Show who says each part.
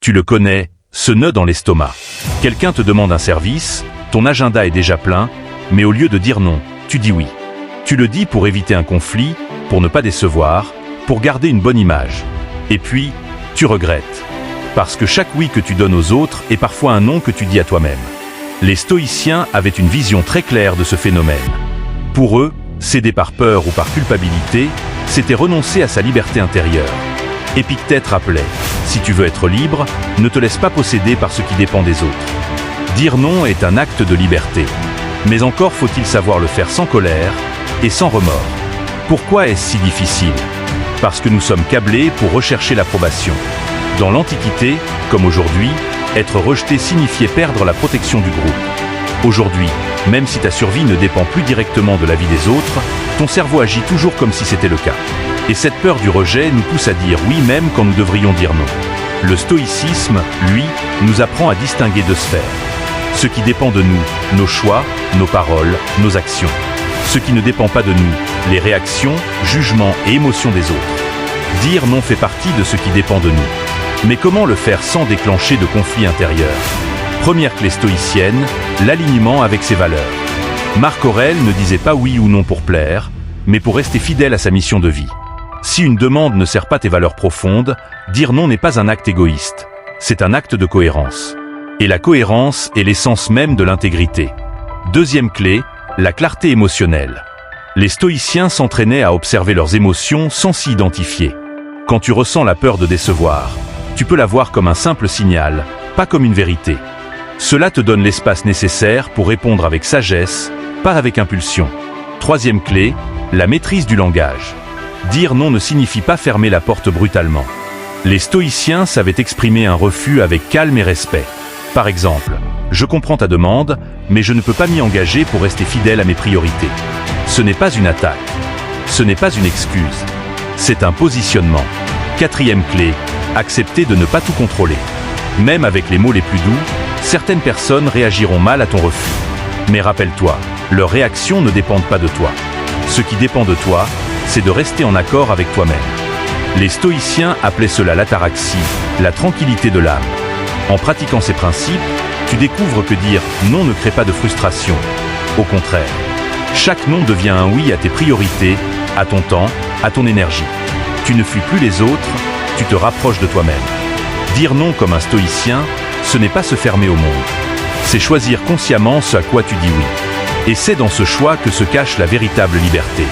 Speaker 1: Tu le connais, ce nœud dans l'estomac. Quelqu'un te demande un service, ton agenda est déjà plein, mais au lieu de dire non, tu dis oui. Tu le dis pour éviter un conflit, pour ne pas décevoir, pour garder une bonne image. Et puis, tu regrettes. Parce que chaque oui que tu donnes aux autres est parfois un non que tu dis à toi-même. Les stoïciens avaient une vision très claire de ce phénomène. Pour eux, céder par peur ou par culpabilité, c'était renoncer à sa liberté intérieure. Épictète rappelait, si tu veux être libre, ne te laisse pas posséder par ce qui dépend des autres. Dire non est un acte de liberté. Mais encore faut-il savoir le faire sans colère et sans remords. Pourquoi est-ce si difficile? Parce que nous sommes câblés pour rechercher l'approbation. Dans l'Antiquité, comme aujourd'hui, être rejeté signifiait perdre la protection du groupe. Aujourd'hui, même si ta survie ne dépend plus directement de la vie des autres, ton cerveau agit toujours comme si c'était le cas. Et cette peur du rejet nous pousse à dire oui même quand nous devrions dire non. Le stoïcisme, lui, nous apprend à distinguer deux sphères. Ce qui dépend de nous, nos choix, nos paroles, nos actions. Ce qui ne dépend pas de nous, les réactions, jugements et émotions des autres. Dire non fait partie de ce qui dépend de nous. Mais comment le faire sans déclencher de conflits intérieurs? Première clé stoïcienne, l'alignement avec ses valeurs. Marc Aurèle ne disait pas oui ou non pour plaire, mais pour rester fidèle à sa mission de vie. Si une demande ne sert pas tes valeurs profondes, dire non n'est pas un acte égoïste, c'est un acte de cohérence. Et la cohérence est l'essence même de l'intégrité. Deuxième clé, la clarté émotionnelle. Les stoïciens s'entraînaient à observer leurs émotions sans s'y identifier. Quand tu ressens la peur de décevoir, tu peux la voir comme un simple signal, pas comme une vérité. Cela te donne l'espace nécessaire pour répondre avec sagesse, pas avec impulsion. Troisième clé, la maîtrise du langage. Dire non ne signifie pas fermer la porte brutalement. Les stoïciens savaient exprimer un refus avec calme et respect. Par exemple, je comprends ta demande, mais je ne peux pas m'y engager pour rester fidèle à mes priorités. Ce n'est pas une attaque. Ce n'est pas une excuse. C'est un positionnement. Quatrième clé, accepter de ne pas tout contrôler. Même avec les mots les plus doux, certaines personnes réagiront mal à ton refus. Mais rappelle-toi, leurs réactions ne dépendent pas de toi. Ce qui dépend de toi, c'est de rester en accord avec toi-même. Les stoïciens appelaient cela l'ataraxie, la tranquillité de l'âme. En pratiquant ces principes, tu découvres que dire non ne crée pas de frustration. Au contraire, chaque non devient un oui à tes priorités, à ton temps, à ton énergie. Tu ne fuis plus les autres, tu te rapproches de toi-même. Dire non comme un stoïcien, ce n'est pas se fermer au monde. C'est choisir consciemment ce à quoi tu dis oui. Et c'est dans ce choix que se cache la véritable liberté.